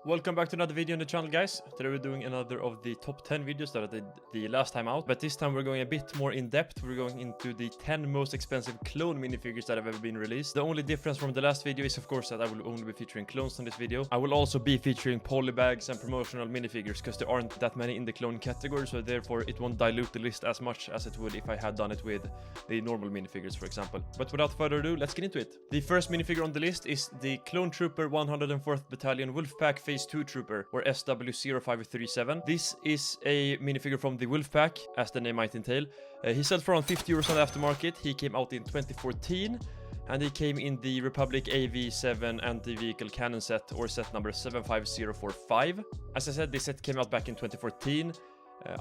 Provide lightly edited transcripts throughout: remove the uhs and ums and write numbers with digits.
Welcome back to another video on the channel, guys. Today we're doing another of the top 10 videos that I did the last time out, but this time we're going a bit more in depth. We're going into the 10 most expensive clone minifigures that have ever been released. The only difference from the last video is of course that I will only be featuring clones on this video. I will also be featuring polybags and promotional minifigures because there aren't that many in the clone category, so therefore it won't dilute the list as much as it would if I had done it with the normal minifigures, for example. But without further ado, let's get into it. The first minifigure on the list is the Clone Trooper 104th Battalion Wolfpack Phase 2 Trooper, or SW0537. This is a minifigure from the Wolfpack, as the name might entail. He sold for around 50 euros on the aftermarket. He came out in 2014, and he came in the Republic AV7 anti-vehicle cannon set, or set number 75045. As I said, this set came out back in 2014.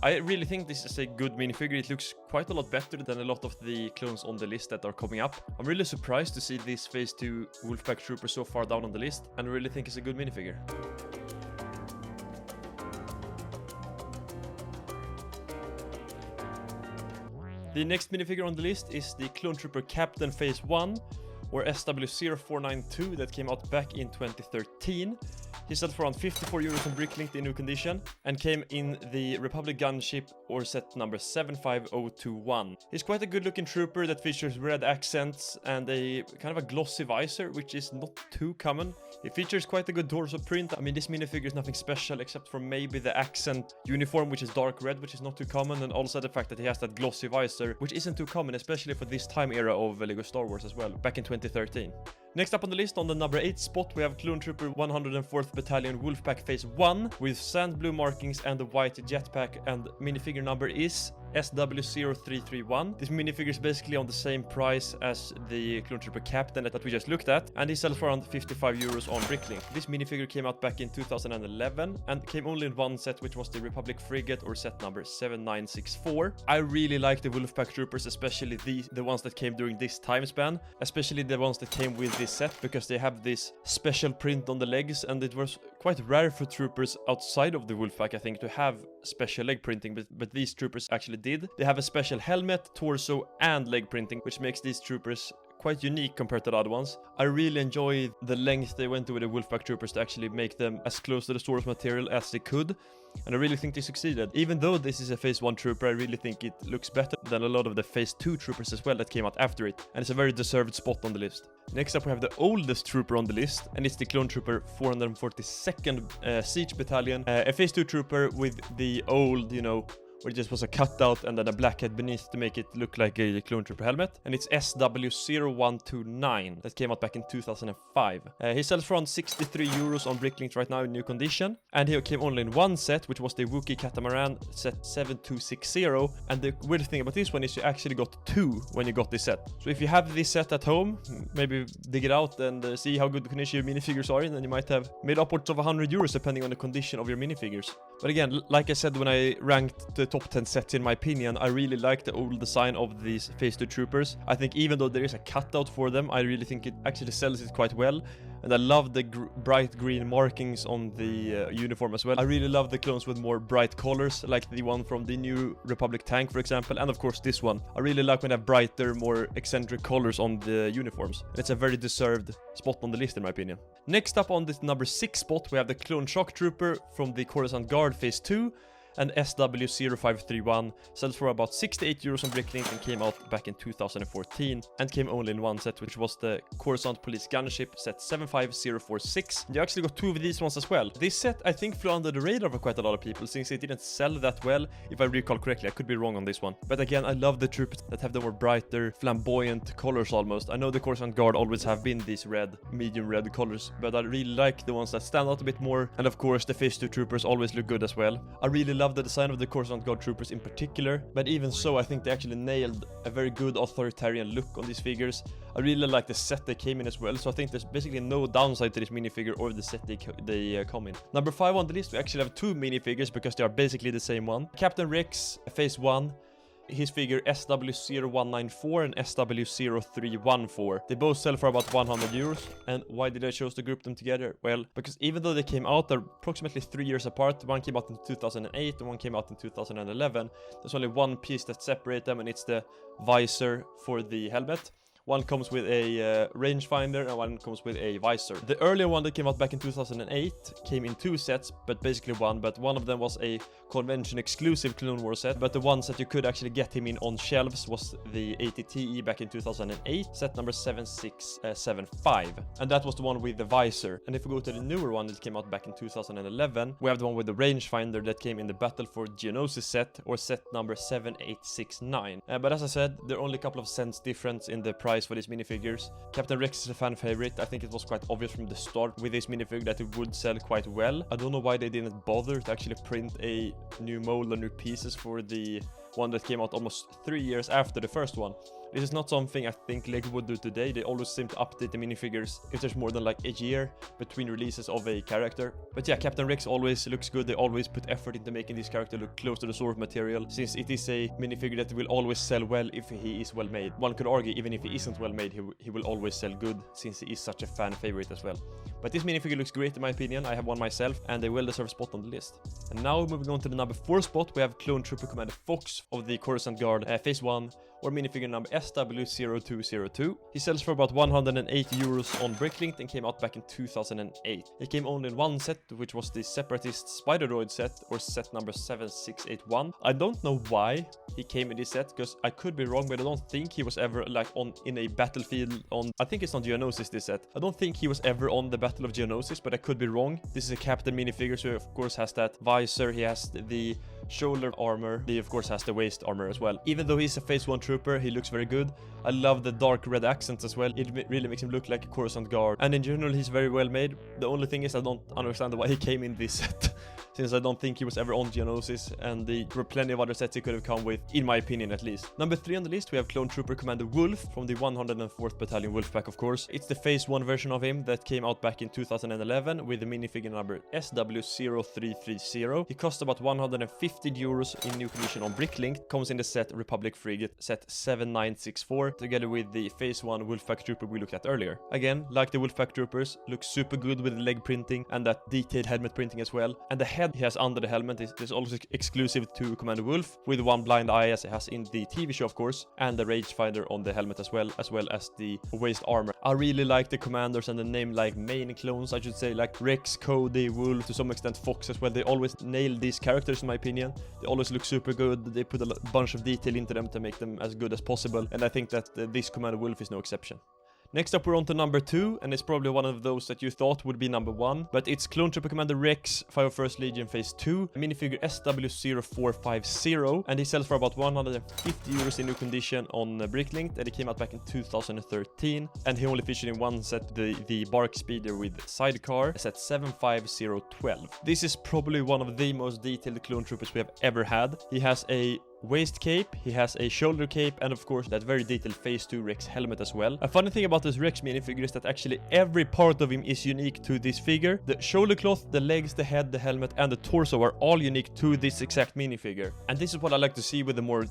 I really think this is a good minifigure. It looks quite a lot better than a lot of the clones on the list that are coming up. I'm really surprised to see this Phase 2 Wolfpack Trooper so far down on the list, and I really think it's a good minifigure. The next minifigure on the list is the Clone Trooper Captain Phase 1, or SW0492, that came out back in 2013. He sold for around 54 euros on Bricklink in new condition, and came in the Republic Gunship, or set number 75021. He's quite a good looking trooper that features red accents and a kind of a glossy visor, which is not too common. It features quite a good torso print. I mean, this minifigure is nothing special except for maybe the accent uniform, which is dark red, which is not too common, and also the fact that he has that glossy visor, which isn't too common, especially for this time era of LEGO Star Wars as well, back in 2013. Next up on the list, on the number 8 spot, we have Clone Trooper 104th Battalion Wolfpack Phase 1 with sand blue markings and a white jetpack, and minifigure number is SW0331. This minifigure is basically on the same price as the Clone Trooper Captain that we just looked at, and he sells for around 55 euros on Bricklink. This minifigure came out back in 2011 and came only in one set, which was the Republic Frigate, or set number 7964. I really like the Wolfpack Troopers, especially the ones that came during this time span, especially the ones that came with this set, because they have this special print on the legs, and it was quite rare for troopers outside of the Wolfpack, I think, to have special leg printing, but these troopers actually did. They have a special helmet, torso, and leg printing, which makes these troopers quite unique compared to the other ones. I really enjoy the length they went to with the Wolfpack troopers to actually make them as close to the source material as they could, and I really think they succeeded. Even though this is a Phase 1 trooper, I really think it looks better than a lot of the Phase 2 troopers as well that came out after it, and it's a very deserved spot on the list. Next up, we have the oldest trooper on the list, and it's the Clone Trooper 442nd Siege Battalion, a Phase 2 trooper with the old, where it just was a cutout and then a black head beneath to make it look like a Clone Trooper helmet. And it's SW0129 that came out back in 2005. He sells for around 63 euros on Bricklink right now in new condition. And he came only in one set, which was the Wookiee Catamaran set 7260. And the weird thing about this one is you actually got two when you got this set. So if you have this set at home, maybe dig it out and see how good the condition your minifigures are in, and you might have made upwards of 100 euros depending on the condition of your minifigures. But again, like I said when I ranked the top 10 sets, in my opinion, I really like the old design of these Phase 2 troopers. I think even though there is a cutout for them, I really think it actually sells it quite well. And I love the bright green markings on the uniform as well. I really love the clones with more bright colors, like the one from the new Republic tank, for example, and of course this one. I really like when they have brighter, more eccentric colors on the uniforms. It's a very deserved spot on the list, in my opinion. Next up on this number 6 spot, we have the Clone Shock Trooper from the Coruscant Guard Phase 2, and SW0531 sells for about 68 euros on Bricklink and came out back in 2014 and came only in one set, which was the Coruscant Police Gunship set 75046. You actually got two of these ones as well. This set I think flew under the radar for quite a lot of people since it didn't sell that well, if I recall correctly. I could be wrong on this one, but again, I love the troopers that have the more brighter, flamboyant colors almost. I know the Coruscant Guard always have been these red, medium red colors, but I really like the ones that stand out a bit more, and of course the Phase 2 troopers always look good as well. I really love the design of the Coruscant Guard troopers in particular, but even so, I think they actually nailed a very good authoritarian look on these figures. I really like the set they came in as well, so I think there's basically no downside to this minifigure or the set they come in. Number 5 on the list, we actually have two minifigures because they are basically the same one. Captain Rex Phase 1. His figure SW0194 and SW0314. They both sell for about 100 euros. And why did I choose to group them together? Well, because even though they came out, they're approximately 3 years apart. One came out in 2008 and one came out in 2011. There's only one piece that separates them, and it's the visor for the helmet. One comes with a rangefinder and one comes with a visor. The earlier one that came out back in 2008 came in 2 sets, but basically one. But one of them was a convention exclusive Clone Wars set, but the ones that you could actually get him in on shelves was the ATTE back in 2008, set number 7675, and that was the one with the visor. And if we go to the newer one that came out back in 2011, we have the one with the rangefinder that came in the Battle for Geonosis set, or set number 7869. But as I said, there are only a couple of cents difference in the price for these minifigures. Captain Rex is a fan favorite. I think it was quite obvious from the start with this minifigure that it would sell quite well. I don't know why they didn't bother to actually print a new mold and new pieces for the one that came out almost 3 years after the first one. This is not something I think LEGO would do today. They always seem to update the minifigures if there's more than like a year between releases of a character. But yeah, Captain Rex always looks good. They always put effort into making this character look close to the source material, since it is a minifigure that will always sell well if he is well made. One could argue even if he isn't well made, he will always sell good, since he is such a fan favorite as well. But this minifigure looks great in my opinion. I have one myself and a well-deserved spot on the list. And now moving on to the number 4 spot, we have Clone Trooper Commander Fox of the Coruscant Guard Phase 1, or minifigure number SW0202. He sells for about 180 euros on Bricklink and came out back in 2008. He came only in one set, which was the Separatist Spider Droid set, or set number 7681. I don't know why he came in this set, because I could be wrong, but I don't think he was ever like in a battlefield on, I think it's on Geonosis this set. I don't think he was ever on the Battle of Geonosis, but I could be wrong. This is a Captain minifigure, so he of course has that visor, he has the shoulder armor, he of course has the waist armor as well. Even though he's a Phase 1 trooper, he looks very good. I love the dark red accents as well. It really makes him look like a Coruscant Guard. And in general, he's very well made. The only thing is I don't understand why he came in this set, since I don't think he was ever on Geonosis, and there were plenty of other sets he could have come with, in my opinion at least. Number 3 on the list, we have Clone Trooper Commander Wolf from the 104th Battalion Wolfpack, of course. It's the Phase 1 version of him that came out back in 2011 with the minifigure number SW0330. He cost about 150 euros in new condition on Bricklink. Comes in the set Republic Frigate set 7964, together with the Phase 1 Wolfpack Trooper we looked at earlier. Again, like the Wolfpack Troopers, looks super good with the leg printing and that detailed helmet printing as well. And the head he has under the helmet is also exclusive to Commander Wolf, with one blind eye as it has in the TV show of course, and the rangefinder on the helmet as well as the waist armor. I really like the commanders and the name like main clones, I should say, like Rex, Cody, Wolf, to some extent Fox as well. They always nail these characters in my opinion. They always look super good. They put a bunch of detail into them to make them as good as possible, and I think that this Commander Wolf is no exception. Next up, we're on to number 2, and it's probably one of those that you thought would be number 1, but it's Clone Trooper Commander Rex, 501st Legion Phase 2, minifigure SW0450, and he sells for about 150 euros in new condition on Bricklink, and he came out back in 2013, and he only featured in one set, the Bark Speeder with sidecar, set 75012. This is probably one of the most detailed Clone Troopers we have ever had. He has a waist cape, he has a shoulder cape, and of course that very detailed Phase 2 Rex helmet as well. A funny thing about this Rex minifigure is that actually every part of him is unique to this figure. The shoulder cloth, the legs, the head, the helmet, and the torso are all unique to this exact minifigure. And this is what I like to see with the more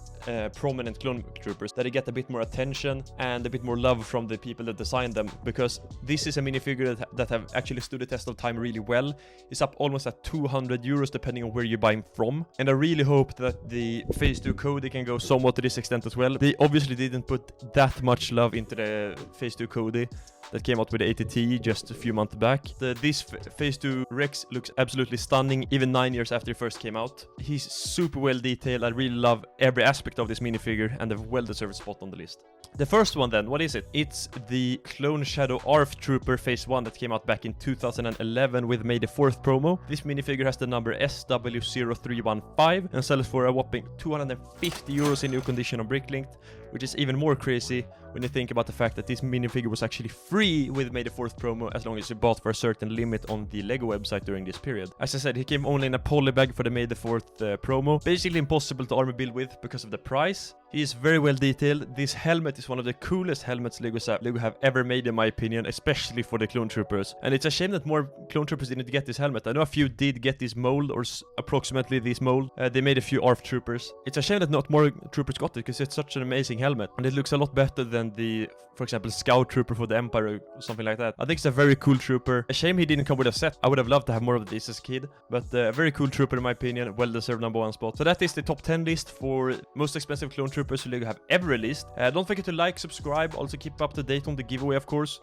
prominent Clone Troopers, that they get a bit more attention and a bit more love from the people that designed them, because this is a minifigure that have actually stood the test of time really well. It's up almost at 200 euros depending on where you buy him from, and I really hope that the Phase 2 Cody can go somewhat to this extent as well. They obviously didn't put that much love into the Phase 2 Cody that came out with the ATT just a few months back. This Phase 2 Rex looks absolutely stunning, even 9 years after he first came out. He's super well detailed. I really love every aspect of this minifigure, and a well-deserved spot on the list. The first one then, what is it? It's the Clone Shadow ARF Trooper Phase 1 that came out back in 2011 with May the 4th promo. This minifigure has the number SW0315 and sells for a whopping 250 euros in new condition on Bricklink, which is even more crazy when you think about the fact that this minifigure was actually free with May the 4th promo as long as you bought for a certain limit on the LEGO website during this period. As I said, he came only in a poly bag for the May the 4th promo. Basically impossible to armor build with because of the price. He is very well detailed. This helmet is one of the coolest helmets LEGO have ever made in my opinion, especially for the Clone Troopers. And it's a shame that more Clone Troopers didn't get this helmet. I know a few did get this mold, or approximately this mold. They made a few ARF Troopers. It's a shame that not more Troopers got it, because it's such an amazing helmet. And it looks a lot better than the, for example, Scout Trooper for the Empire or something like that. I think it's a very cool trooper. A shame he didn't come with a set. I would have loved to have more of this as a kid. But a very cool trooper in my opinion. Well-deserved number 1 spot. So that is the top 10 list for most expensive Clone Troopers LEGO have ever released. Don't forget to like, subscribe, also keep up to date on the giveaway, of course.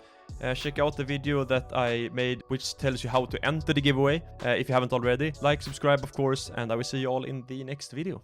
Check out the video that I made which tells you how to enter the giveaway if you haven't already. Like, subscribe, of course, and I will see you all in the next video.